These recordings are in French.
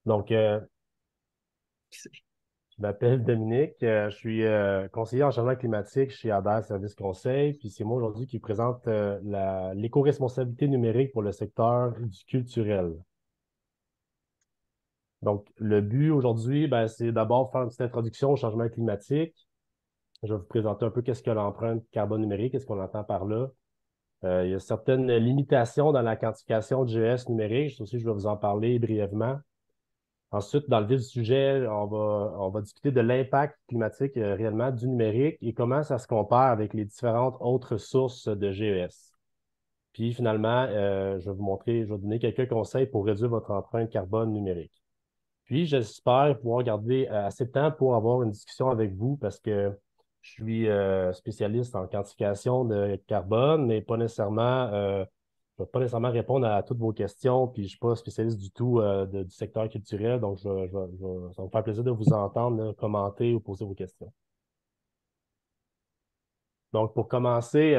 Donc, je m'appelle Dominique, je suis conseiller en changement climatique chez Adair Services Conseil, puis c'est moi aujourd'hui qui présente l'éco-responsabilité numérique pour le secteur du culturel. Donc, le but aujourd'hui, ben, c'est d'abord faire une petite introduction au changement climatique. Je vais vous présenter un peu qu'est-ce que l'empreinte carbone numérique, qu'est-ce qu'on entend par là. Il y a certaines limitations dans la quantification de GES numérique. Ça aussi, je vais vous en parler brièvement. Ensuite, dans le vif du sujet, on va discuter de l'impact climatique réellement du numérique et comment ça se compare avec les différentes autres sources de GES. Puis finalement, je vais vous montrer, je vais vous donner quelques conseils pour réduire votre empreinte carbone numérique. Puis j'espère pouvoir garder assez de temps pour avoir une discussion avec vous parce que je suis spécialiste en quantification de carbone, mais pas nécessairement je ne vais pas nécessairement répondre à toutes vos questions, puis je ne suis pas spécialiste du tout du secteur culturel, donc ça va me faire plaisir de vous entendre là, commenter ou poser vos questions. Donc, pour commencer,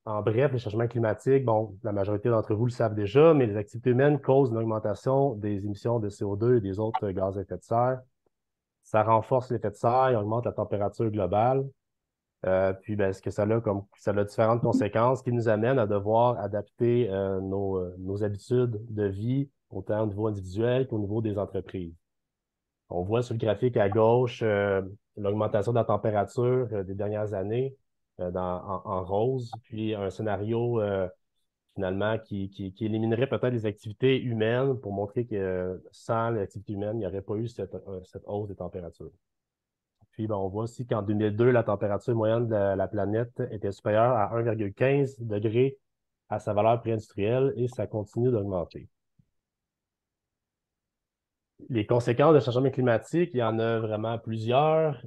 en bref, les changements climatiques, bon, la majorité d'entre vous le savent déjà, mais les activités humaines causent une augmentation des émissions de CO2 et des autres gaz à effet de serre. Ça renforce l'effet de serre et augmente la température globale. Puis, ben, ce que ça a comme ça a différentes conséquences qui nous amènent à devoir adapter nos habitudes de vie, autant au niveau individuel qu'au niveau des entreprises. On voit sur le graphique à gauche l'augmentation de la température des dernières années en rose, puis un scénario finalement qui éliminerait peut-être les activités humaines pour montrer que sans l'activité humaine, il n'y aurait pas eu cette hausse des températures. Puis, ben, on voit aussi qu'en 2002, la température moyenne de la planète était supérieure à 1,15 degrés à sa valeur pré-industrielle et ça continue d'augmenter. Les conséquences du changement climatique, il y en a vraiment plusieurs.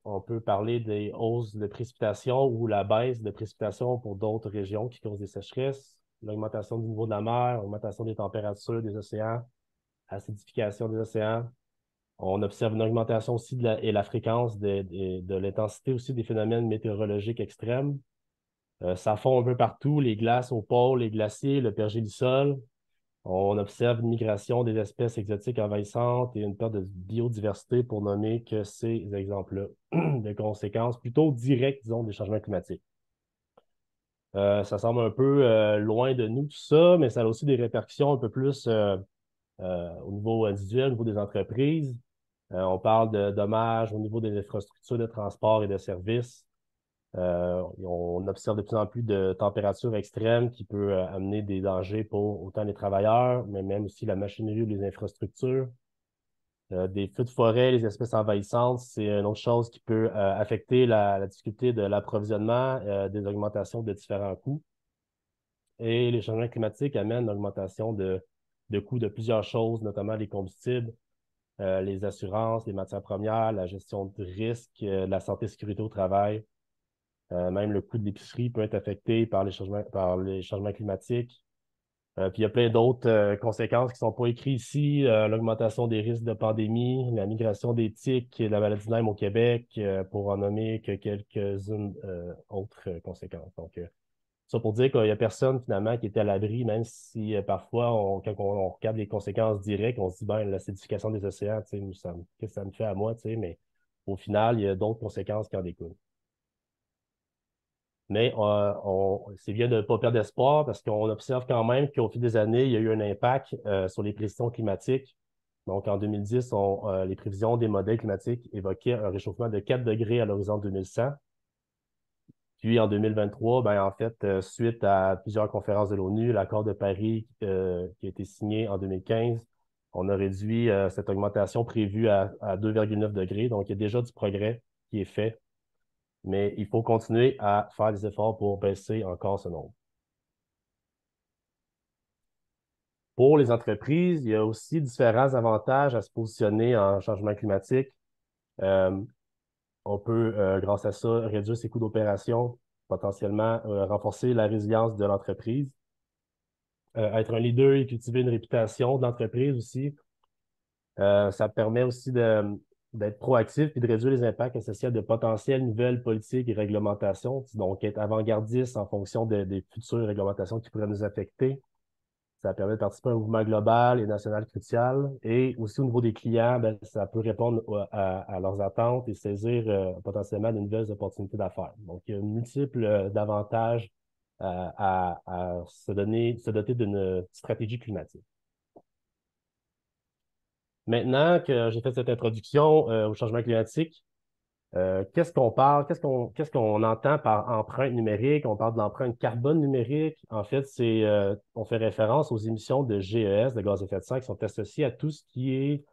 On peut parler des hausses de précipitations ou la baisse de précipitations pour d'autres régions qui causent des sécheresses, l'augmentation du niveau de la mer, l'augmentation des températures des océans, acidification des océans. On observe une augmentation aussi et la fréquence de l'intensité aussi des phénomènes météorologiques extrêmes. Ça fond un peu partout, les glaces au pôle, les glaciers, le pergélisol. On observe une migration des espèces exotiques envahissantes et une perte de biodiversité pour nommer que ces exemples-là de conséquences plutôt directes, disons, des changements climatiques. Ça semble un peu loin de nous, tout ça, mais ça a aussi des répercussions un peu plus au niveau individuel, au niveau des entreprises. On parle de dommages au niveau des infrastructures de transport et de services. On observe de plus en plus de températures extrêmes qui peut amener des dangers pour autant les travailleurs, mais même aussi la machinerie ou les infrastructures. Des feux de forêt, les espèces envahissantes, c'est une autre chose qui peut affecter la difficulté de l'approvisionnement, des augmentations de différents coûts. Et les changements climatiques amènent une augmentation de coûts de plusieurs choses, notamment les combustibles, les assurances, les matières premières, la gestion de risques, la santé et sécurité au travail. Même le coût de l'épicerie peut être affecté par les changements climatiques. Puis il y a plein d'autres conséquences qui ne sont pas écrites ici. L'augmentation des risques de pandémie, la migration des tiques et de la maladie de Lyme au Québec, pour en nommer que quelques-unes autres conséquences. Donc, ça pour dire qu'il n'y a personne finalement qui est à l'abri, même si parfois, quand on regarde les conséquences directes, on se dit, ben, l'acidification des océans, tu sais, qu'est-ce que ça me fait à moi, tu sais, mais au final, il y a d'autres conséquences qui en découlent. Mais c'est bien de ne pas perdre espoir parce qu'on observe quand même qu'au fil des années, il y a eu un impact sur les prévisions climatiques. Donc, en 2010, les prévisions des modèles climatiques évoquaient un réchauffement de 4 degrés à l'horizon 2100. Puis, en 2023, ben, en fait, suite à plusieurs conférences de l'ONU, l'accord de Paris qui a été signé en 2015, on a réduit cette augmentation prévue à 2,9 degrés. Donc, il y a déjà du progrès qui est fait, mais il faut continuer à faire des efforts pour baisser encore ce nombre. Pour les entreprises, il y a aussi différents avantages à se positionner en changement climatique. Euh, on peut, grâce à ça, réduire ses coûts d'opération, potentiellement renforcer la résilience de l'entreprise, être un leader et cultiver une réputation de l'entreprise aussi. Ça permet aussi d'être proactif et de réduire les impacts associés à de potentielles nouvelles politiques et réglementations, donc être avant-gardiste en fonction des futures réglementations qui pourraient nous affecter. Ça permet de participer à un mouvement global et national crucial. Et aussi au niveau des clients, ben, ça peut répondre à leurs attentes et saisir potentiellement de nouvelles opportunités d'affaires. Donc, il y a multiples d'avantages à se doter d'une stratégie climatique. Maintenant que j'ai fait cette introduction au changement climatique, qu'est-ce qu'on parle, qu'est-ce qu'on entend par empreinte numérique? On parle de l'empreinte carbone numérique. En fait, on fait référence aux émissions de GES, de gaz à effet de serre, qui sont associées à tout ce qui est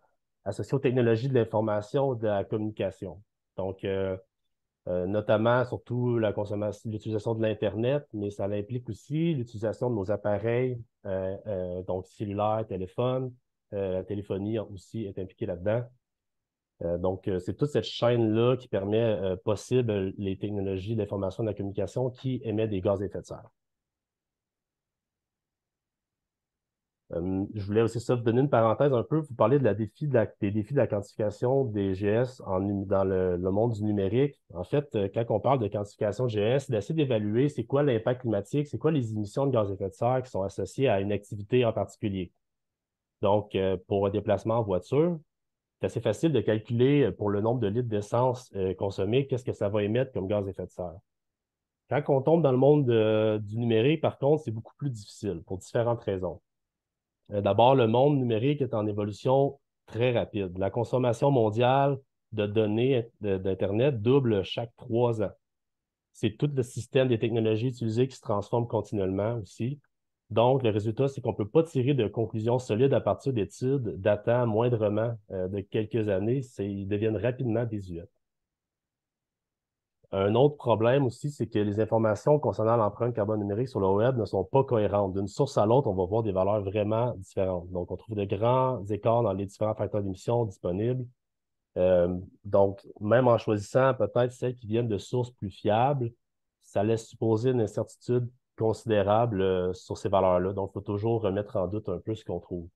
associé aux technologies de l'information, de la communication. Donc, notamment, surtout la consommation, l'utilisation de l'Internet, mais ça implique aussi l'utilisation de nos appareils, donc cellulaires, téléphones, la téléphonie aussi est impliquée là-dedans. Donc, c'est toute cette chaîne-là qui permet possible les technologies d'information et de la communication qui émettent des gaz à effet de serre. Je voulais aussi ça vous donner une parenthèse un peu, vous parler de des défis de la quantification des GS dans le monde du numérique. En fait, quand on parle de quantification de GS, c'est d'essayer d'évaluer c'est quoi l'impact climatique, c'est quoi les émissions de gaz à effet de serre qui sont associées à une activité en particulier. Donc, pour un déplacement en voiture, c'est assez facile de calculer pour le nombre de litres d'essence consommés, qu'est-ce que ça va émettre comme gaz à effet de serre. Quand on tombe dans le monde du numérique, par contre, c'est beaucoup plus difficile pour différentes raisons. D'abord, le monde numérique est en évolution très rapide. La consommation mondiale de données d'Internet double chaque 3 ans. C'est tout le système des technologies utilisées qui se transforme continuellement aussi. Donc, le résultat, c'est qu'on ne peut pas tirer de conclusions solides à partir d'études datant moindrement de quelques années. Ils deviennent rapidement désuets. Un autre problème aussi, c'est que les informations concernant l'empreinte carbone numérique sur le web ne sont pas cohérentes. D'une source à l'autre, on va voir des valeurs vraiment différentes. Donc, on trouve de grands écarts dans les différents facteurs d'émission disponibles. Donc, même en choisissant peut-être celles qui viennent de sources plus fiables, ça laisse supposer une incertitude considérable sur ces valeurs-là. Donc, il faut toujours remettre en doute un peu ce qu'on trouve.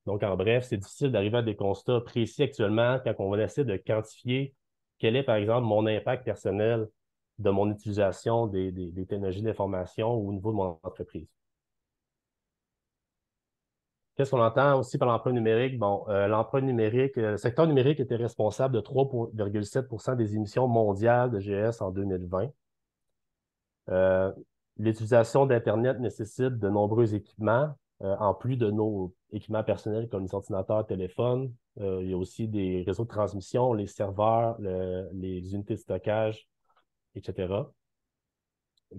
Donc, en bref, c'est difficile d'arriver à des constats précis actuellement quand on va essayer de quantifier quel est, par exemple, mon impact personnel de mon utilisation des technologies d'information au niveau de mon entreprise. Qu'est-ce qu'on entend aussi par l'empreinte numérique? Bon, l'empreinte numérique, le secteur numérique était responsable de 3,7 des émissions mondiales de GS en 2020. Euh, L'utilisation d'Internet nécessite de nombreux équipements, en plus de nos équipements personnels comme les ordinateurs, téléphones. Il y a aussi des réseaux de transmission, les serveurs, les unités de stockage, etc.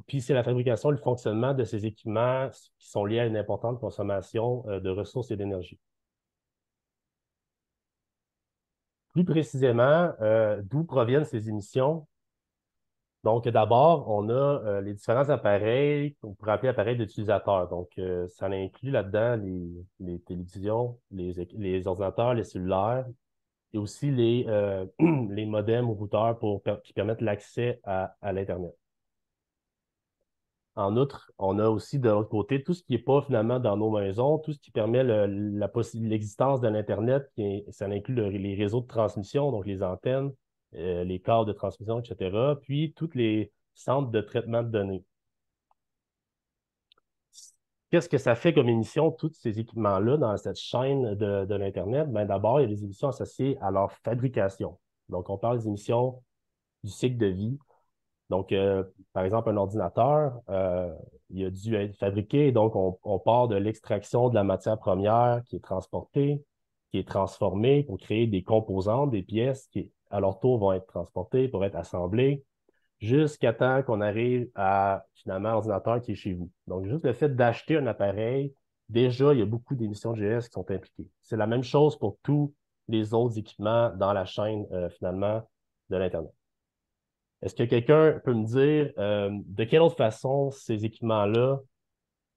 Puis, c'est la fabrication et le fonctionnement de ces équipements qui sont liés à une importante consommation de ressources et d'énergie. Plus précisément, d'où proviennent ces émissions? Donc, d'abord, on a les différents appareils qu'on pourrait appeler appareils d'utilisateurs. Donc, ça inclut là-dedans les télévisions, les ordinateurs, les cellulaires et aussi les modems ou routeurs qui permettent l'accès à l'Internet. En outre, on a aussi de l'autre côté tout ce qui n'est pas finalement dans nos maisons, tout ce qui permet l'existence de l'Internet, ça inclut les réseaux de transmission, donc les antennes, les câbles de transmission, etc., puis tous les centres de traitement de données. Qu'est-ce que ça fait comme émission, tous ces équipements-là, dans cette chaîne de l'Internet? Ben, d'abord, il y a des émissions associées à leur fabrication. Donc, on parle des émissions du cycle de vie. Donc, par exemple, un ordinateur, il a dû être fabriqué. Donc, on part de l'extraction de la matière première qui est transportée, qui est transformée pour créer des composantes, des pièces qui, à leur tour, vont être transportées pour être assemblées jusqu'à temps qu'on arrive à, finalement, l'ordinateur qui est chez vous. Donc, juste le fait d'acheter un appareil, déjà, il y a beaucoup d'émissions de GS qui sont impliquées. C'est la même chose pour tous les autres équipements dans la chaîne, finalement, de l'Internet. Est-ce que quelqu'un peut me dire de quelle autre façon ces équipements-là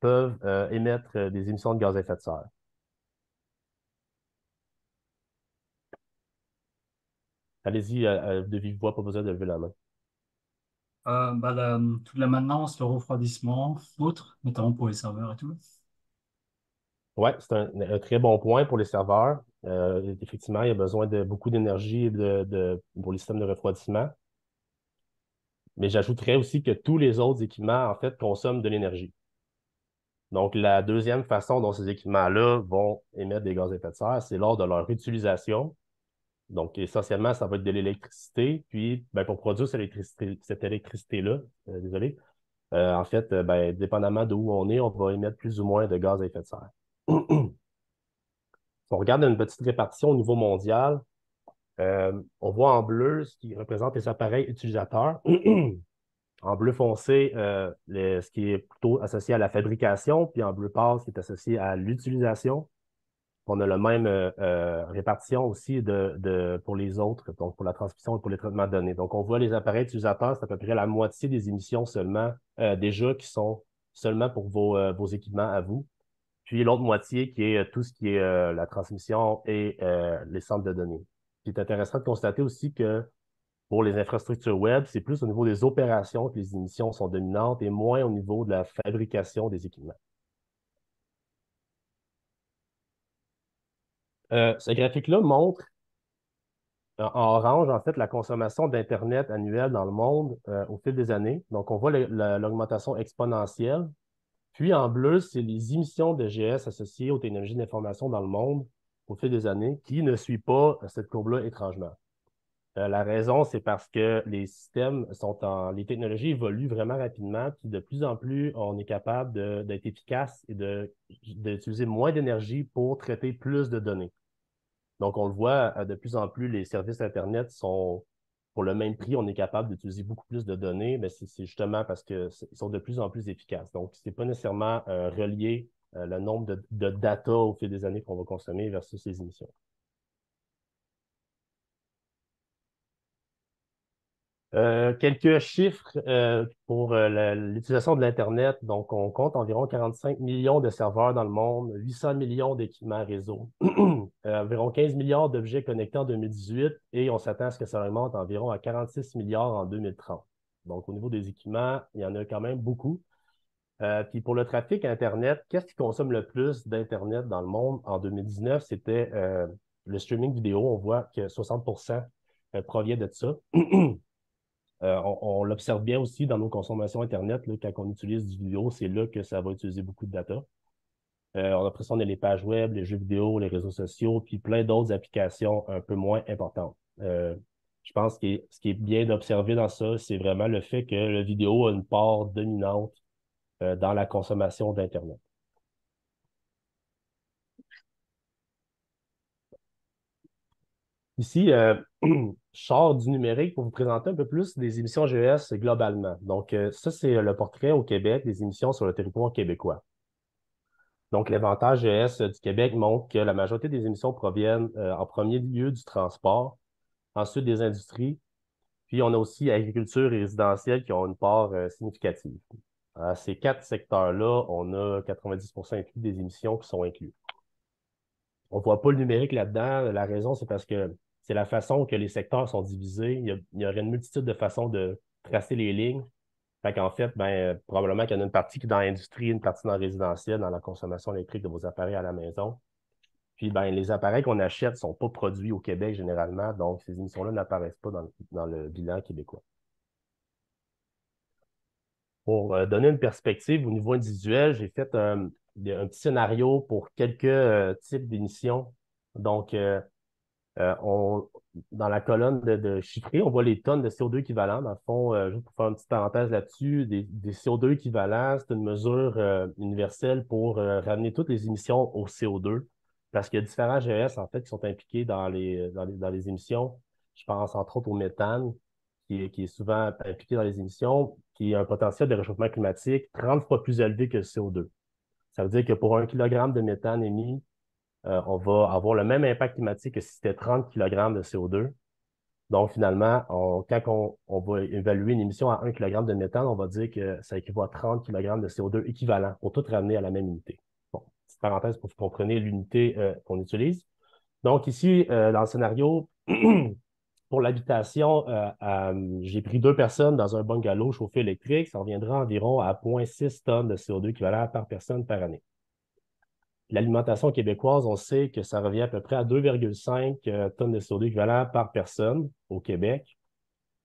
peuvent émettre des émissions de gaz à effet de serre? Allez-y, de vive voix, pas besoin de lever la main. Toute la maintenance, le refroidissement, autres, notamment pour les serveurs et tout. Oui, c'est un très bon point pour les serveurs. Effectivement, il y a besoin de beaucoup d'énergie pour les systèmes de refroidissement. Mais j'ajouterais aussi que tous les autres équipements, en fait, consomment de l'énergie. Donc, la deuxième façon dont ces équipements-là vont émettre des gaz à effet de serre, c'est lors de leur utilisation. Donc, essentiellement, ça va être de l'électricité. Puis, ben, pour produire cette électricité-là, désolé, en fait, ben, dépendamment d'où on va émettre plus ou moins de gaz à effet de serre. Si on regarde une petite répartition au niveau mondial, on voit en bleu ce qui représente les appareils utilisateurs. En bleu foncé, ce qui est plutôt associé à la fabrication, puis en bleu pâle, ce qui est associé à l'utilisation. On a la même répartition aussi pour les autres, donc pour la transmission et pour les traitements de données. Donc, on voit les appareils utilisateurs, c'est à peu près la moitié des émissions seulement, déjà, qui sont seulement pour vos équipements à vous. Puis l'autre moitié qui est tout ce qui est la transmission et les centres de données. C'est intéressant de constater aussi que pour les infrastructures web, c'est plus au niveau des opérations que les émissions sont dominantes et moins au niveau de la fabrication des équipements. Ce graphique-là montre en orange, en fait, la consommation d'Internet annuelle dans le monde au fil des années. Donc, on voit l'augmentation exponentielle. Puis, en bleu, c'est les émissions de GS associées aux technologies d'information dans le monde au fil des années qui ne suit pas cette courbe-là étrangement. La raison, c'est parce que les technologies évoluent vraiment rapidement, puis de plus en plus, on est capable d'être efficace et d'utiliser moins d'énergie pour traiter plus de données. Donc, on le voit, de plus en plus, les services Internet sont, pour le même prix, on est capable d'utiliser beaucoup plus de données, mais c'est justement parce qu'ils sont de plus en plus efficaces. Donc, c'est pas nécessairement relié le nombre de data au fil des années qu'on va consommer versus les émissions. Quelques chiffres pour l'utilisation de l'Internet. Donc, on compte environ 45 millions de serveurs dans le monde, 800 millions d'équipements réseau, environ 15 milliards d'objets connectés en 2018 et on s'attend à ce que ça augmente environ à 46 milliards en 2030. Donc, au niveau des équipements, il y en a quand même beaucoup. Puis pour le trafic Internet, qu'est-ce qui consomme le plus d'Internet dans le monde en 2019? C'était le streaming vidéo. On voit que 60% provient de ça. On l'observe bien aussi dans nos consommations Internet, là, quand on utilise du vidéo, c'est là que ça va utiliser beaucoup de data. Après ça, on a les pages web, les jeux vidéo, les réseaux sociaux, puis plein d'autres applications un peu moins importantes. Je pense que ce qui est bien d'observer dans ça, c'est vraiment le fait que le vidéo a une part dominante dans la consommation d'Internet. Ici, je sors du numérique pour vous présenter un peu plus des émissions GES globalement. Donc, ça, c'est le portrait au Québec des émissions sur le territoire québécois. Donc, l'inventaire GS du Québec montre que la majorité des émissions proviennent en premier lieu du transport, ensuite des industries, puis on a aussi agriculture et résidentielle qui ont une part significative. À ces quatre secteurs-là, on a 90% inclus des émissions qui sont inclus. On ne voit pas le numérique là-dedans. La raison, c'est parce que c'est la façon que les secteurs sont divisés. Il y aurait une multitude de façons de tracer les lignes. Fait qu'en fait, ben, probablement qu'il y en a une partie qui est dans l'industrie, une partie dans le résidentiel, dans la consommation électrique de vos appareils à la maison. Puis, ben, les appareils qu'on achète ne sont pas produits au Québec généralement, donc ces émissions-là n'apparaissent pas dans le bilan québécois. Pour donner une perspective au niveau individuel, j'ai fait un petit scénario pour quelques types d'émissions. Donc, dans la colonne de chiffrée, on voit les tonnes de CO2 équivalents. Dans le fond, juste pour faire une petite parenthèse là-dessus, des CO2 équivalents, c'est une mesure universelle pour ramener toutes les émissions au CO2 parce qu'il y a différents GES, en fait, qui sont impliqués dans les émissions. Je pense entre autres au méthane, qui est souvent impliqué dans les émissions, qui a un potentiel de réchauffement climatique 30 fois plus élevé que le CO2. Ça veut dire que pour 1 kilogramme de méthane émis, on va avoir le même impact climatique que si c'était 30 kg de CO2. Donc, finalement, quand on va évaluer une émission à 1 kg de méthane, on va dire que ça équivaut à 30 kg de CO2 équivalent pour tout ramener à la même unité. Bon, petite parenthèse pour que vous compreniez l'unité qu'on utilise. Donc, ici, dans le scénario, pour l'habitation, j'ai pris 2 personnes dans un bungalow chauffé électrique. Ça reviendra environ à 0,6 tonnes de CO2 équivalent par personne par année. L'alimentation québécoise, on sait que ça revient à peu près à 2,5 tonnes de CO2 équivalent par personne au Québec.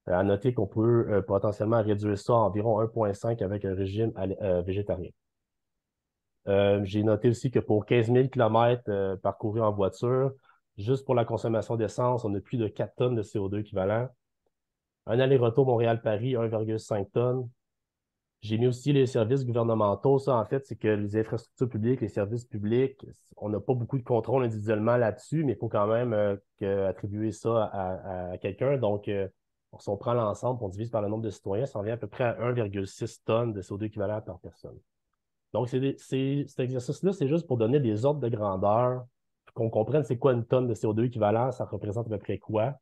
À noter qu'on peut potentiellement réduire ça à environ 1,5 avec un régime végétarien. J'ai noté aussi que pour 15 000 km parcourus en voiture, juste pour la consommation d'essence, on a plus de 4 tonnes de CO2 équivalent. Un aller-retour Montréal-Paris, 1,5 tonnes. J'ai mis aussi les services gouvernementaux. Ça, en fait, c'est que les infrastructures publiques, les services publics, on n'a pas beaucoup de contrôle individuellement là-dessus, mais il faut quand même attribuer ça à quelqu'un. Donc, si on prend l'ensemble, on divise par le nombre de citoyens, ça en vient à peu près à 1,6 tonnes de CO2 équivalent par personne. Donc, cet exercice-là, c'est juste pour donner des ordres de grandeur, qu'on comprenne c'est quoi une tonne de CO2 équivalent, ça représente à peu près quoi.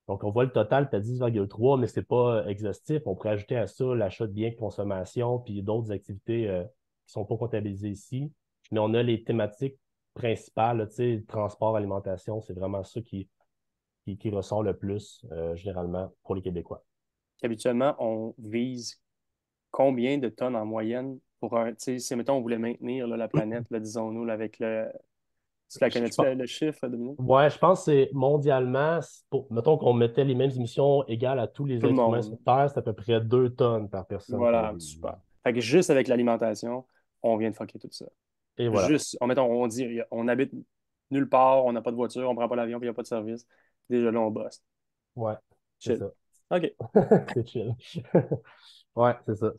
Donc, on voit le total, tu as 10,3, mais c'est pas exhaustif. On pourrait ajouter à ça l'achat de biens de consommation, puis d'autres activités qui sont pas comptabilisées ici. Mais on a les thématiques principales, là, tu sais, transport, alimentation, c'est vraiment ça qui ressort le plus, généralement, pour les Québécois. Habituellement, on vise combien de tonnes en moyenne pour un, tu sais, si, mettons, on voulait maintenir là, la planète, là, disons-nous, là, avec le. Tu la Je connais-tu, pense- le chiffre, Dominique? Ouais, je pense que c'est mondialement, mettons qu'on mettait les mêmes émissions égales à tous les Tout le êtres humains sur monde. Terre, c'est à peu près 2 tonnes par personne qu'on Voilà, vise. super. Fait que juste avec l'alimentation, on vient de fucker tout ça. Et voilà. Juste, mettons, on dit, on habite nulle part, on n'a pas de voiture, on prend pas l'avion, puis il n'y a pas de service. Déjà là, on bosse. Ouais, c'est Chill. ça. OK. C'est chill. Ouais, c'est ça.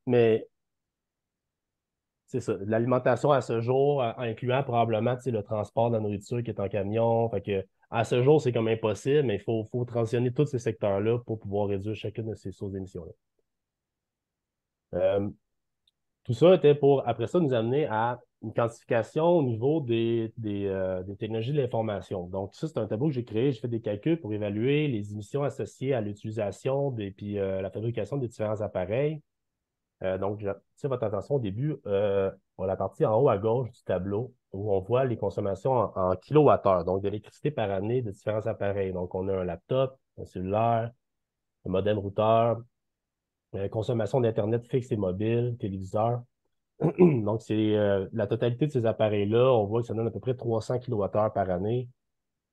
Mais c'est ça. L'alimentation à ce jour, incluant probablement, tu sais, le transport de la nourriture qui est en camion. Fait que, à ce jour, c'est comme impossible, mais il faut transitionner tous ces secteurs-là pour pouvoir réduire chacune de ces sources d'émissions-là. Euh, Tout ça était pour, après ça, nous amener à une quantification au niveau des technologies de l'information. Donc, ça, c'est un tableau que j'ai créé. J'ai fait des calculs pour évaluer les émissions associées à l'utilisation puis la fabrication des différents appareils. Donc, j'attire votre attention au début, pour la partie en haut à gauche du tableau, où on voit les consommations en kilowattheure, donc d'électricité par année de différents appareils. Donc, on a un laptop, un cellulaire, un modem routeur, consommation d'Internet fixe et mobile, téléviseur. Donc, c'est la totalité de ces appareils-là, on voit que ça donne à peu près 300 kWh par année.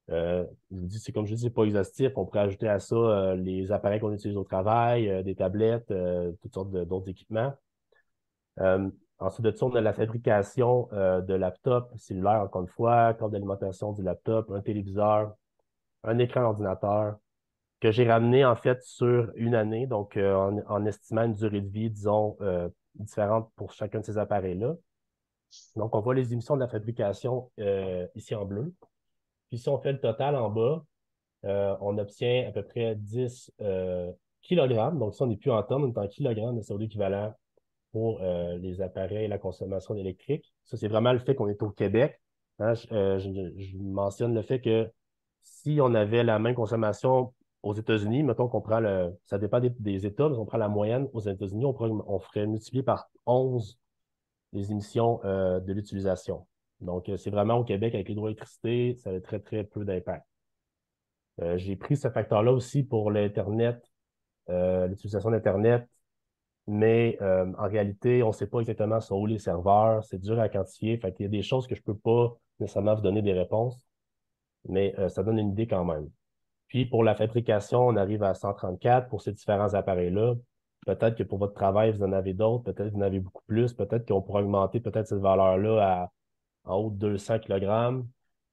Je vous dis, c'est comme je dis, c'est pas exhaustif. On pourrait ajouter à ça les appareils qu'on utilise au travail, des tablettes, toutes sortes d'autres équipements. Ensuite de ça, on a la fabrication de laptops cellulaires, encore une fois, câble d'alimentation du laptop, un téléviseur, un écran d'ordinateur, que j'ai ramené en fait sur une année, donc en estimant une durée de vie, disons, différente pour chacun de ces appareils-là. Donc, on voit les émissions de la fabrication ici en bleu. Puis si on fait le total en bas, on obtient à peu près 10 kilogrammes. Donc, ça, on n'est plus en tonnes, on est en kilogrammes de CO2 équivalent pour les appareils et la consommation électrique. Ça, c'est vraiment le fait qu'on est au Québec. Hein. Je mentionne le fait que si on avait la même consommation aux États-Unis, mettons qu'on prend ça dépend des États, mais si on prend la moyenne aux États-Unis, on ferait multiplier par 11 les émissions de l'utilisation. Donc, c'est vraiment au Québec avec l'hydroélectricité, ça a très, très peu d'impact. J'ai pris ce facteur-là aussi pour l'Internet, l'utilisation d'Internet, mais en réalité, on ne sait pas exactement sont où les serveurs, c'est dur à quantifier. Fait qu'il y a des choses que je ne peux pas nécessairement vous donner des réponses, mais ça donne une idée quand même. Puis pour la fabrication, on arrive à 134 pour ces différents appareils-là. Peut-être que pour votre travail, vous en avez d'autres, peut-être que vous en avez beaucoup plus, peut-être qu'on pourra augmenter peut-être cette valeur-là en haut de 200 kg,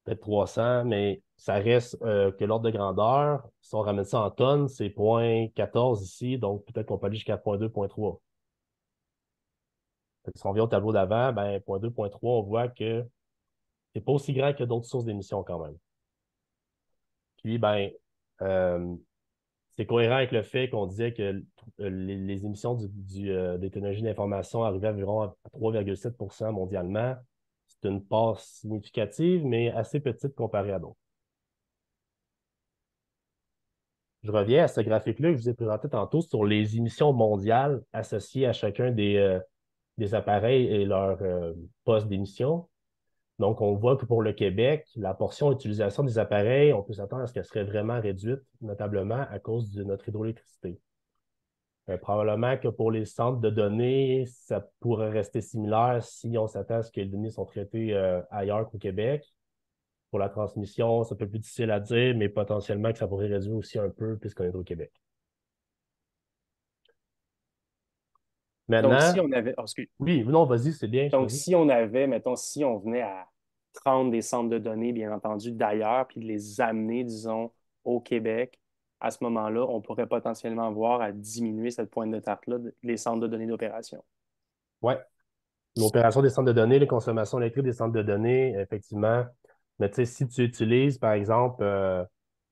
peut-être 300, mais ça reste que l'ordre de grandeur, si on ramène ça en tonnes, c'est 0,14 ici, donc peut-être qu'on peut aller jusqu'à 0,2, 0,3. Si on vient au tableau d'avant, ben, 0,2, 0,3, on voit que c'est pas aussi grand que d'autres sources d'émissions quand même. Puis, ben, euh, c'est cohérent avec le fait qu'on disait que les émissions des technologies d'information arrivaient environ à 3,7 mondialement. C'est une part significative, mais assez petite comparée à d'autres. Je reviens à ce graphique-là que je vous ai présenté tantôt sur les émissions mondiales associées à chacun des appareils et leur poste d'émission. Donc, on voit que pour le Québec, la portion d'utilisation des appareils, on peut s'attendre à ce qu'elle serait vraiment réduite, notablement à cause de notre hydroélectricité. Probablement que pour les centres de données, ça pourrait rester similaire si on s'attend à ce que les données sont traitées ailleurs qu'au Québec. Pour la transmission, c'est un peu plus difficile à dire, mais potentiellement que ça pourrait réduire aussi un peu puisqu'on est au Québec. Donc, Maintenant, si on avait, oh, excuse. oui, non, vas-y, c'est bien, Donc, vas-y. si on avait, mettons, si on venait à prendre des centres de données, bien entendu, d'ailleurs, puis de les amener, disons, au Québec, à ce moment-là, on pourrait potentiellement voir à diminuer cette pointe de tarte-là, les centres de données d'opération. Ouais. L'opération des centres de données, les consommations électriques des centres de données, effectivement. Mais tu sais, si tu utilises, par exemple,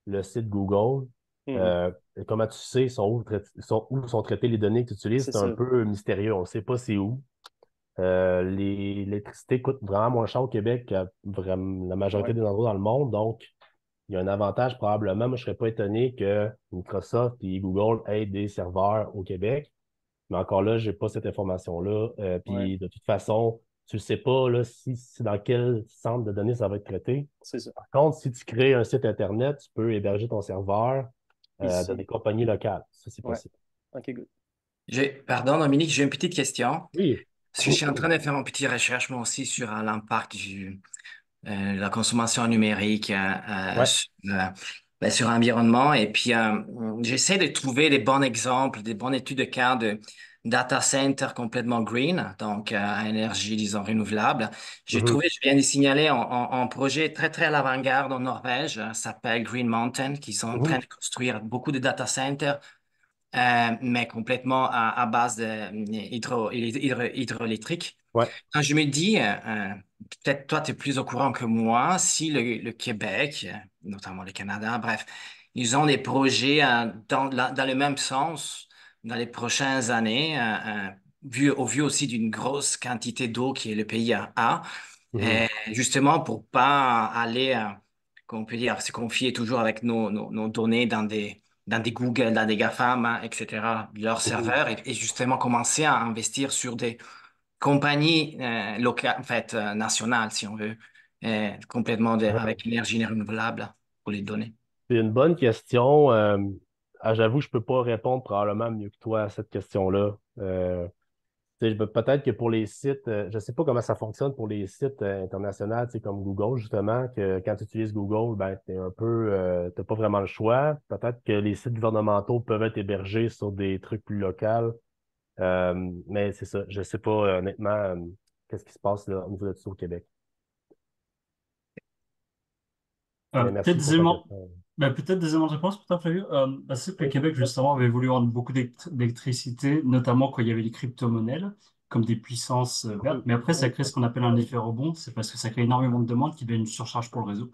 le site Google, Mhm. euh, comment tu sais où sont traitées les données que tu utilises? C'est C'est un ça. peu mystérieux. On ne sait pas c'est où. L'électricité coûte vraiment moins cher au Québec qu'à la majorité Ouais. des endroits dans le monde. Donc, il y a un avantage probablement. Moi, je ne serais pas étonné que Microsoft et Google aient des serveurs au Québec. Mais encore là, j'ai pas cette information-là. Ouais. Puis de toute façon, tu ne sais pas là, si dans quel centre de données ça va être traité. C'est ça. Par contre, si tu crées un site Internet, tu peux héberger ton serveur dans des Ici. compagnies locales. Ça, c'est Ouais. possible. OK, good. Pardon, Dominique, j'ai une petite question. Oui. Parce que je suis en train de faire une petite recherche, moi aussi, sur l'impact la consommation numérique Ouais. sur l'environnement. Et puis, j'essaie de trouver des bons exemples, des bonnes études de cas de data center complètement green, donc à énergie, disons, renouvelable. J'ai Mhm. trouvé, je viens de signaler, un projet très, très à l'avant-garde en Norvège, s'appelle Green Mountain, qui sont en train Mhm. de construire beaucoup de data centers mais complètement à base de hydroélectrique. Ouais. Quand je me dis, peut-être toi, tu es plus au courant que moi, si le Québec, notamment le Canada, bref, ils ont des projets dans le même sens dans les prochaines années, au vu aussi d'une grosse quantité d'eau qui est le pays a, Mhm. justement pour pas aller, comment on peut dire, se confier toujours avec nos données dans des Google, dans des GAFAM, hein, etc., leurs Mhm. serveurs, et justement commencer à investir sur des compagnies locales, en fait, nationales, si on veut, complètement Mhm. avec énergie renouvelable pour les données. C'est une bonne question. J'avoue, je peux pas répondre probablement mieux que toi à cette question-là. Tu sais, peut-être que pour les sites, je ne sais pas comment ça fonctionne pour les sites internationaux, tu sais, comme Google, justement, que quand tu utilises Google, ben, t'as pas vraiment le choix. Peut-être que les sites gouvernementaux peuvent être hébergés sur des trucs plus locaux. Mais c'est ça. Je sais pas, honnêtement, qu'est-ce qui se passe là, au niveau de ça au Québec. Mais Peut-être merci pour ta question. peut-être des éléments de réponse pour toi, Flavio. C'est que le Québec, justement, avait voulu vendre beaucoup d'électricité, notamment quand il y avait les crypto-monnaies, là, comme des puissances vertes. Mhm. Mais après, ça crée ce qu'on appelle un effet rebond. C'est parce que ça crée énormément de demandes qui devient une surcharge pour le réseau.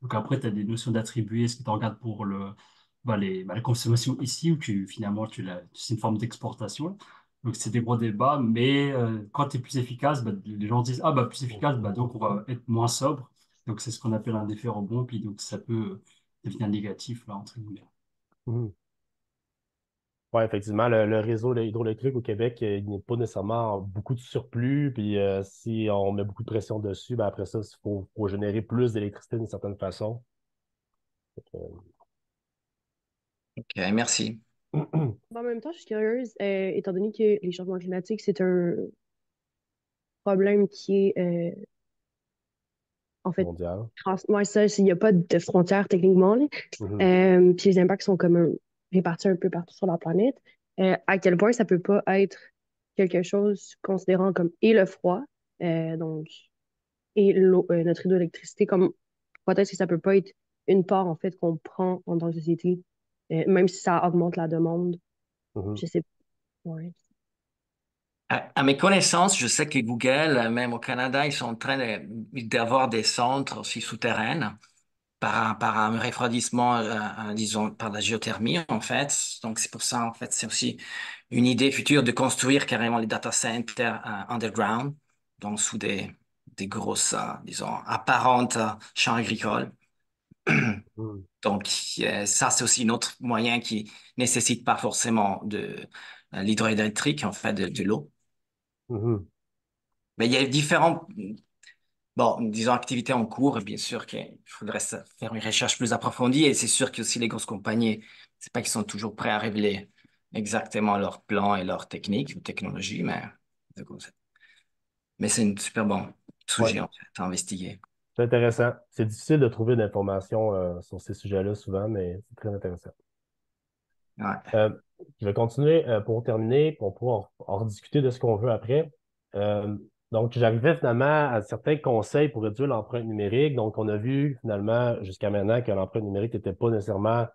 Donc après, tu as des notions d'attribuer. Est-ce que tu regardes pour la consommation ici ou finalement, c'est une forme d'exportation. Donc c'est des gros débats. Mais quand tu es plus efficace, les gens disent, ah, plus efficace, donc on va être moins sobre. Donc, c'est ce qu'on appelle un effet rebond, puis donc ça peut devenir négatif, là, entre guillemets. Mhm. Oui, effectivement, le réseau hydroélectrique au Québec, il n'est pas nécessairement en beaucoup de surplus. Puis si on met beaucoup de pression dessus, ben après ça, faut générer plus d'électricité d'une certaine façon. OK, merci. En même temps, je suis curieuse, étant donné que les changements climatiques, c'est un problème qui est, en fait, Mondial. ouais, ça, il n'y a pas de frontières techniquement, là. Mhm. Puis les impacts sont comme répartis un peu partout sur la planète. À quel point ça peut pas être quelque chose considérant comme et le froid, donc, et l'eau, notre hydroélectricité, comme peut-être que ça peut pas être une part, en fait, qu'on prend en tant que société, même si ça augmente la demande. Mhm. Je sais pas. Ouais. À mes connaissances, je sais que Google, même au Canada, ils sont en train d'avoir des centres aussi souterrains par un refroidissement, disons, par la géothermie, en fait. Donc, c'est pour ça, en fait, c'est aussi une idée future de construire carrément les data centers underground, donc sous des grosses, disons, apparentes champs agricoles. Mhm. Donc, ça, c'est aussi un autre moyen qui nécessite pas forcément de l'hydroélectrique, en fait, de l'eau. Mhm. Mais il y a différents, bon, disons, activités en cours. Et bien sûr qu'il faudrait faire une recherche plus approfondie. Et c'est sûr que aussi les grosses compagnies, c'est pas qu'ils sont toujours prêts à révéler exactement leurs plans et leurs techniques ou technologies, mais c'est un super bon Ouais, sujet, en fait, à investiguer. c'est intéressant. C'est difficile de trouver d'informations sur ces sujets-là souvent, mais c'est très intéressant. Ouais. Euh, Je vais continuer pour terminer, puis on pourra en rediscuter de ce qu'on veut après. Euh, donc, j'arrivais finalement à certains conseils pour réduire l'empreinte numérique. Donc, on a vu finalement jusqu'à maintenant que l'empreinte numérique n'était pas nécessairement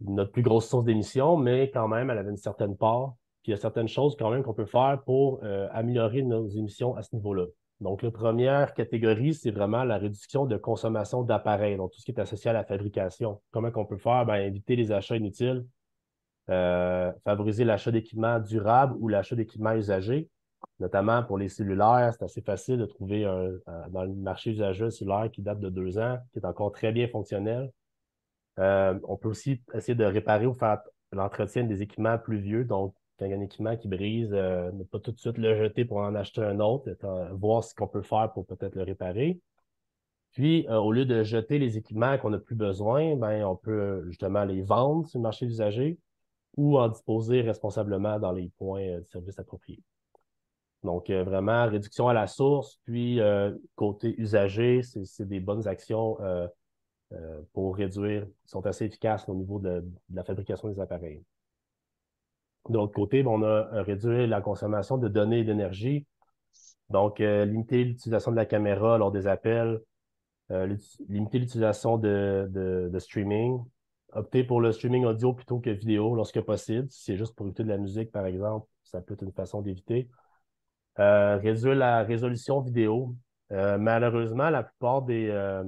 notre plus grosse source d'émissions, mais quand même, elle avait une certaine part. Puis il y a certaines choses quand même qu'on peut faire pour améliorer nos émissions à ce niveau-là. Donc, la première catégorie, c'est vraiment la réduction de consommation d'appareils, donc tout ce qui est associé à la fabrication. Comment qu'on peut faire? Ben, éviter les achats inutiles, favoriser l'achat d'équipements durables ou l'achat d'équipements usagés, notamment pour les cellulaires. C'est assez facile de trouver dans le marché usagé un cellulaire qui date de 2 ans, qui est encore très bien fonctionnel. On peut aussi essayer de réparer ou faire l'entretien des équipements plus vieux. Donc, quand il y a un équipement qui brise, ne pas tout de suite le jeter pour en acheter un autre, voir ce qu'on peut faire pour peut-être le réparer. Puis, au lieu de jeter les équipements qu'on n'a plus besoin, ben, on peut justement les vendre sur le marché usagé ou en disposer responsablement dans les points de service appropriés. Donc, vraiment, réduction à la source, puis côté usager, c'est des bonnes actions pour réduire, qui sont assez efficaces au niveau de la fabrication des appareils. De l'autre côté, on a réduit la consommation de données et d'énergie. Donc, limiter l'utilisation de la caméra lors des appels, limiter l'utilisation de streaming, opter pour le streaming audio plutôt que vidéo lorsque possible. Si c'est juste pour écouter de la musique, par exemple, ça peut être une façon d'éviter. Réduire la résolution vidéo. Malheureusement, la plupart des,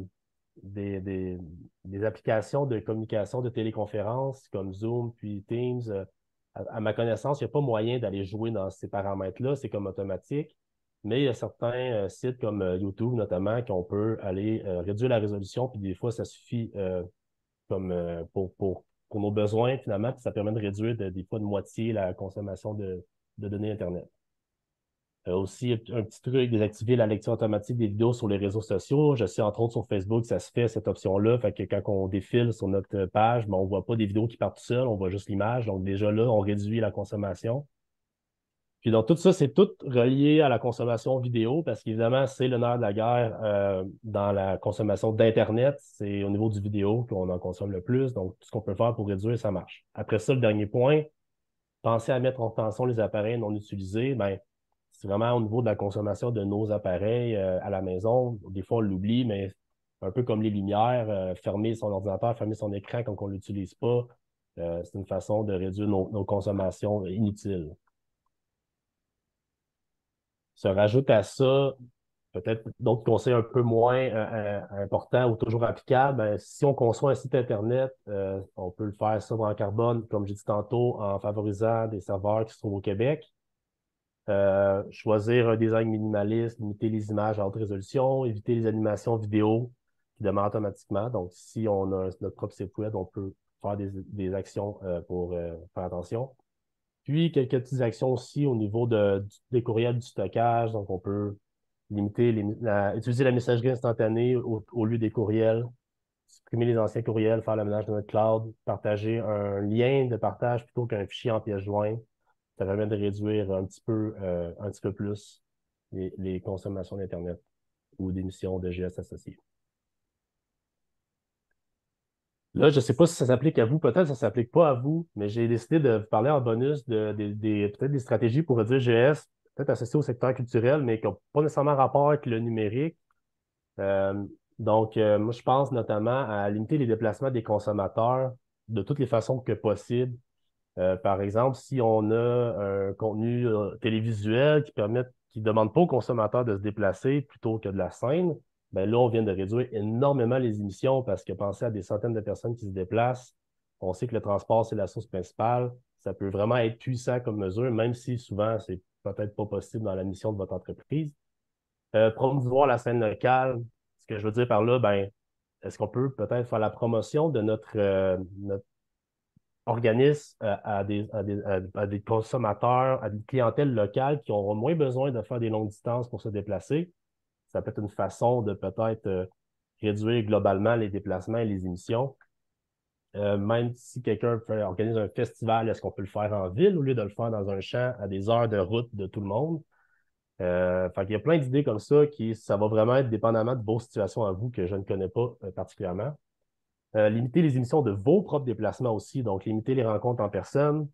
des, des applications de communication, de téléconférence comme Zoom puis Teams, à ma connaissance, il n'y a pas moyen d'aller jouer dans ces paramètres-là. C'est comme automatique. Mais il y a certains sites comme YouTube notamment qu'on peut aller réduire la résolution, puis des fois, ça suffit comme pour nos besoins finalement, puis ça permet de réduire des fois de moitié la consommation de données Internet. Aussi, un petit truc, désactiver la lecture automatique des vidéos sur les réseaux sociaux. Je sais, entre autres, sur Facebook, ça se fait, cette option-là. Fait que quand on défile sur notre page, ben, on voit pas des vidéos qui partent tout seuls, on voit juste l'image. Donc, déjà là, on réduit la consommation. Puis donc, tout ça, c'est tout relié à la consommation vidéo parce qu'évidemment, c'est le nerf de la guerre dans la consommation d'Internet. C'est au niveau du vidéo qu'on en consomme le plus. Donc, tout ce qu'on peut faire pour réduire, ça marche. Après ça, le dernier point, penser à mettre en tension les appareils non utilisés. Ben, c'est vraiment au niveau de la consommation de nos appareils à la maison. Des fois, on l'oublie, mais un peu comme les lumières, fermer son ordinateur, fermer son écran quand on ne l'utilise pas, c'est une façon de réduire nos consommations inutiles. Se rajoute à ça peut-être d'autres conseils un peu moins importants ou toujours applicables. Ben, si on conçoit un site Internet, on peut le faire sobre en carbone, comme j'ai dit tantôt, en favorisant des serveurs qui se trouvent au Québec. Choisir un design minimaliste, limiter les images à haute résolution, éviter les animations vidéo qui démarrent automatiquement. Donc, si on a notre propre site web, on peut faire des actions pour faire attention. Puis, quelques petites actions aussi au niveau des courriels du stockage. Donc, on peut limiter utiliser la messagerie instantanée au lieu des courriels, supprimer les anciens courriels, faire le ménage de notre cloud, partager un lien de partage plutôt qu'un fichier en pièce jointe. Ça permet de réduire un petit peu plus les consommations d'Internet ou d'émissions de GS associées. Là, je ne sais pas si ça s'applique à vous, peut-être que ça ne s'applique pas à vous, mais j'ai décidé de vous parler en bonus peut-être des stratégies pour réduire GS, peut-être associées au secteur culturel, mais qui n'ont pas nécessairement rapport avec le numérique. Donc, moi, je pense notamment à limiter les déplacements des consommateurs de toutes les façons que possible. Par exemple, si on a un contenu télévisuel qui demande pas aux consommateurs de se déplacer plutôt que de la scène, ben là, on vient de réduire énormément les émissions parce que penser à des centaines de personnes qui se déplacent, on sait que le transport, c'est la source principale. Ça peut vraiment être puissant comme mesure, même si souvent, c'est peut-être pas possible dans la mission de votre entreprise. Promouvoir la scène locale, ce que je veux dire par là, ben, est-ce qu'on peut peut-être faire la promotion de notre organisme à des consommateurs, à des clientèles locales qui auront moins besoin de faire des longues distances pour se déplacer? Ça peut être une façon de peut-être réduire globalement les déplacements et les émissions. Même si quelqu'un organise un festival, est-ce qu'on peut le faire en ville au lieu de le faire dans un champ à des heures de route de tout le monde? Fait qu'il y a plein d'idées comme ça va vraiment être dépendamment de vos situations à vous que je ne connais pas particulièrement. Limiter les émissions de vos propres déplacements aussi, donc limiter les rencontres en personne,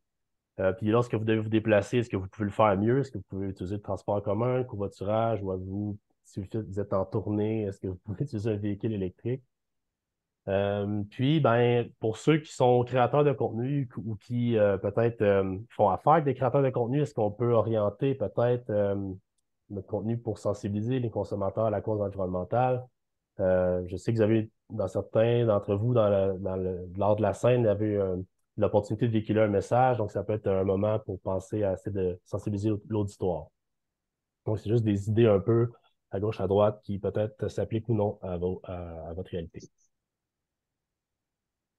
Puis lorsque vous devez vous déplacer, est-ce que vous pouvez le faire mieux? Est-ce que vous pouvez utiliser le transport en commun, le covoiturage, ou si vous êtes en tournée, est-ce que vous pouvez utiliser un véhicule électrique? Puis, ben, pour ceux qui sont créateurs de contenu ou qui peut-être font affaire avec des créateurs de contenu, est-ce qu'on peut orienter peut-être notre contenu pour sensibiliser les consommateurs à la cause environnementale? Je sais que vous avez, dans certains d'entre vous, lors de la scène, il y avait l'opportunité de véhiculer un message, donc ça peut être un moment pour penser à essayer de sensibiliser l'auditoire. Donc, c'est juste des idées un peu à gauche, à droite qui peut-être s'appliquent ou non à votre réalité.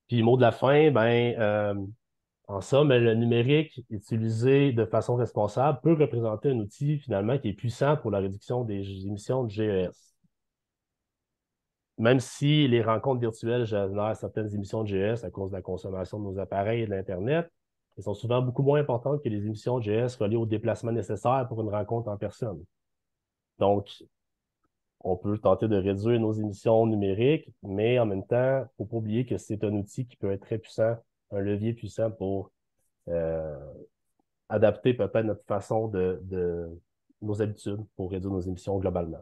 Puis, mot de la fin, ben, en somme, le numérique utilisé de façon responsable peut représenter un outil finalement qui est puissant pour la réduction des émissions de GES. Même si les rencontres virtuelles génèrent certaines émissions de GES à cause de la consommation de nos appareils et de l'Internet, elles sont souvent beaucoup moins importantes que les émissions de GES reliées au déplacement nécessaire pour une rencontre en personne. Donc, on peut tenter de réduire nos émissions numériques, mais en même temps, il ne faut pas oublier que c'est un outil qui peut être très puissant, un levier puissant pour euh, adapter peut-être notre façon de nos habitudes pour réduire nos émissions globalement.